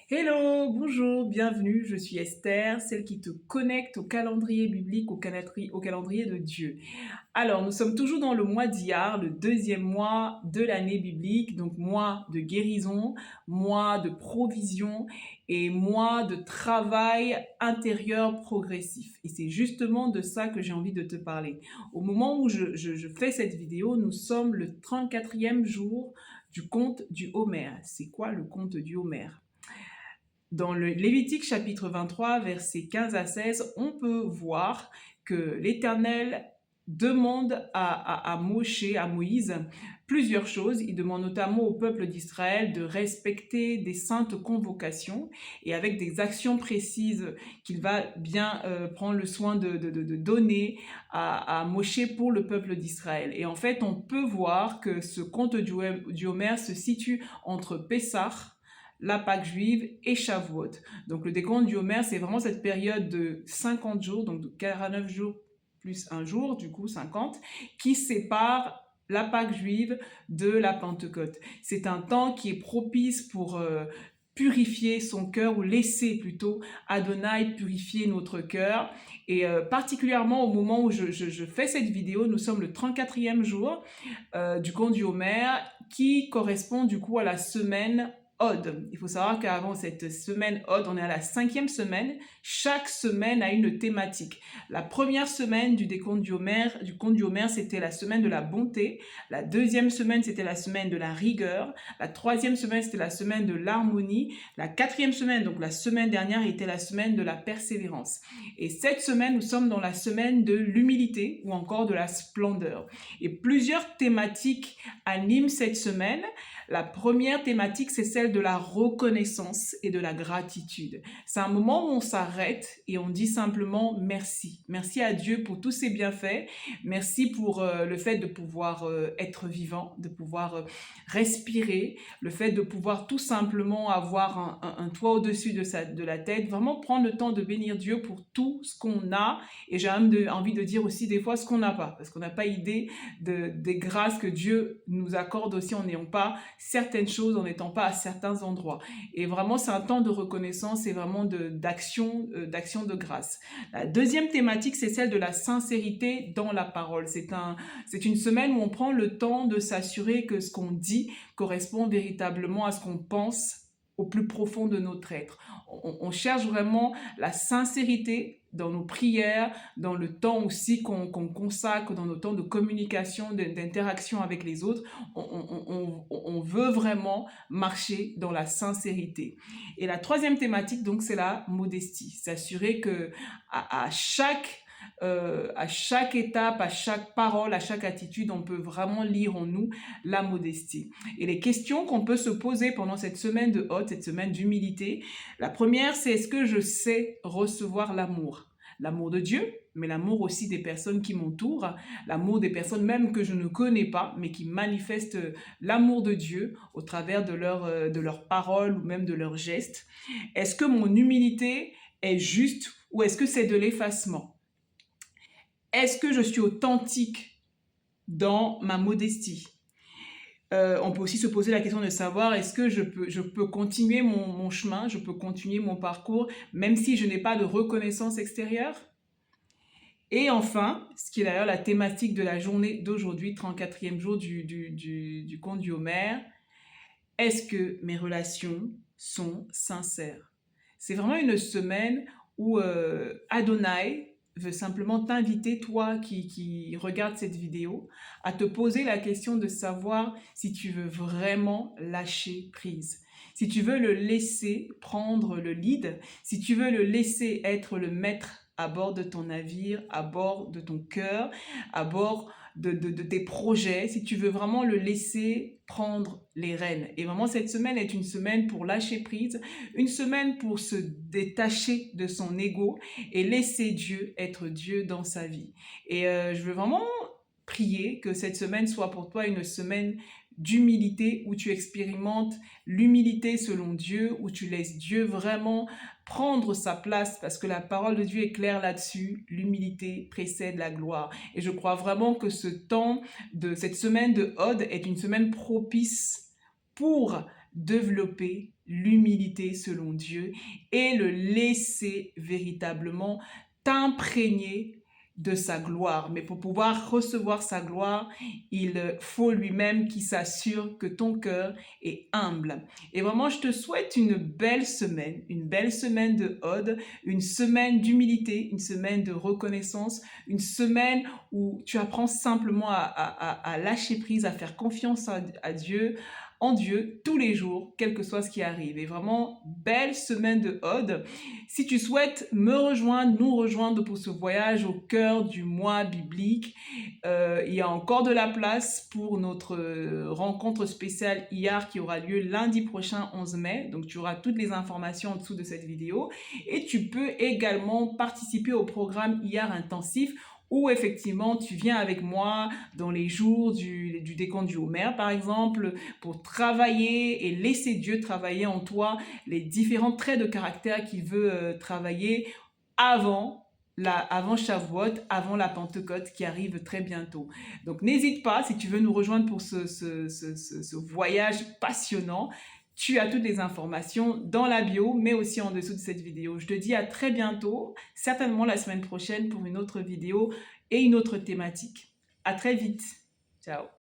Hello, bonjour, bienvenue, je suis Esther, celle qui te connecte au calendrier biblique, au calendrier de Dieu. Alors, nous sommes toujours dans le mois d'Iyar, le deuxième mois de l'année biblique, donc mois de guérison, mois de provision et mois de travail intérieur progressif. Et c'est justement de ça que j'ai envie de te parler. Au moment où je fais cette vidéo, nous sommes le 34e jour du conte du Homer. C'est quoi le conte du Homer? Dans le Lévitique chapitre 23, versets 15 à 16, on peut voir que l'Éternel demande à Moshe, à Moïse, plusieurs choses. Il demande notamment au peuple d'Israël de respecter des saintes convocations et avec des actions précises qu'il va bien prendre le soin de donner à Moshe pour le peuple d'Israël. Et en fait, on peut voir que ce conte du Homer se situe entre Pessah, la Pâque juive et Shavuot. Donc le décompte du Homer, c'est vraiment cette période de 50 jours, donc de 49 jours plus un jour, du coup 50, qui sépare la Pâque juive de la Pentecôte. C'est un temps qui est propice pour purifier son cœur, ou laisser plutôt Adonai purifier notre cœur. Et particulièrement au moment où je fais cette vidéo, nous sommes le 34e jour du conte du Homer, qui correspond du coup à la semaine Od. Il faut savoir qu'avant cette semaine Od, on est à la 5e semaine. Chaque semaine a une thématique. La première semaine du décompte du conte du Homer, c'était la semaine de la bonté. La deuxième semaine, c'était la semaine de la rigueur. La troisième semaine, c'était la semaine de l'harmonie. La quatrième semaine, donc la semaine dernière, était la semaine de la persévérance. Et cette semaine, nous sommes dans la semaine de l'humilité ou encore de la splendeur. Et plusieurs thématiques animent cette semaine. La première thématique, c'est celle de la reconnaissance et de la gratitude. C'est un moment où on s'arrête et on dit simplement merci. Merci à Dieu pour tous ses bienfaits. Merci pour le fait de pouvoir être vivant, de pouvoir respirer, le fait de pouvoir tout simplement avoir un toit au-dessus de la tête. Vraiment prendre le temps de bénir Dieu pour tout ce qu'on a. Et j'ai même envie de dire aussi des fois ce qu'on n'a pas, parce qu'on n'a pas idée des grâces que Dieu nous accorde aussi en n'ayant pas certaines choses, en n'étant pas à certains endroits. Et vraiment, c'est un temps de reconnaissance et vraiment d'action de grâce. La deuxième thématique, c'est celle de la sincérité dans la parole. C'est une semaine où on prend le temps de s'assurer que ce qu'on dit correspond véritablement à ce qu'on pense au plus profond de notre être. On cherche vraiment la sincérité dans nos prières, dans le temps aussi qu'on consacre, dans nos temps de communication, d'interaction avec les autres. On veut vraiment marcher dans la sincérité. Et la troisième thématique, donc, c'est la modestie. S'assurer que à chaque étape, à chaque parole, à chaque attitude, on peut vraiment lire en nous la modestie. Et les questions qu'on peut se poser pendant cette semaine de Hôte, cette semaine d'humilité, la première, c'est: est-ce que je sais recevoir l'amour? L'amour de Dieu, mais l'amour aussi des personnes qui m'entourent, l'amour des personnes même que je ne connais pas, mais qui manifestent l'amour de Dieu au travers de leurs paroles ou même de leurs gestes. Est-ce que mon humilité est juste ou est-ce que c'est de l'effacement? Est-ce que je suis authentique dans ma modestie? On peut aussi se poser la question de savoir: est-ce que je peux continuer mon chemin, je peux continuer mon parcours, même si je n'ai pas de reconnaissance extérieure? Et enfin, ce qui est d'ailleurs la thématique de la journée d'aujourd'hui, 34e jour du conte du Homer, est-ce que mes relations sont sincères? C'est vraiment une semaine où Adonai veut simplement t'inviter, toi qui regardes cette vidéo, à te poser la question de savoir si tu veux vraiment lâcher prise. Si tu veux le laisser prendre le lead, si tu veux le laisser être le maître à bord de ton navire, à bord de ton cœur, à bord de tes projets, si tu veux vraiment le laisser prendre les rênes. Et vraiment, cette semaine est une semaine pour lâcher prise, une semaine pour se détacher de son ego et laisser Dieu être Dieu dans sa vie. Et je veux vraiment prier que cette semaine soit pour toi une semaine d'humilité, où tu expérimentes l'humilité selon Dieu, où tu laisses Dieu vraiment prendre sa place, parce que la parole de Dieu est claire là-dessus: l'humilité précède la gloire. Et je crois vraiment que cette semaine de Hod est une semaine propice pour développer l'humilité selon Dieu et le laisser véritablement t'imprégner de sa gloire. Mais pour pouvoir recevoir sa gloire, il faut lui-même qu'il s'assure que ton cœur est humble. Et vraiment, je te souhaite une belle semaine de Ode, une semaine d'humilité, une semaine de reconnaissance, une semaine où tu apprends simplement à lâcher prise, à faire confiance à Dieu, en Dieu tous les jours, quel que soit ce qui arrive. Et vraiment, belle semaine de Ode. Si tu souhaites me rejoindre, nous rejoindre pour ce voyage au cœur du mois biblique, il y a encore de la place pour notre rencontre spéciale IAR qui aura lieu lundi prochain 11 mai. Donc tu auras toutes les informations en dessous de cette vidéo. Et tu peux également participer au programme IAR intensif où effectivement tu viens avec moi dans les jours du décompte du Homer par exemple, pour travailler et laisser Dieu travailler en toi les différents traits de caractère qu'il veut travailler avant Shavuot, avant la Pentecôte qui arrive très bientôt. Donc n'hésite pas, si tu veux nous rejoindre pour ce voyage passionnant, tu as toutes les informations dans la bio, mais aussi en dessous de cette vidéo. Je te dis à très bientôt, certainement la semaine prochaine pour une autre vidéo et une autre thématique. À très vite. Ciao.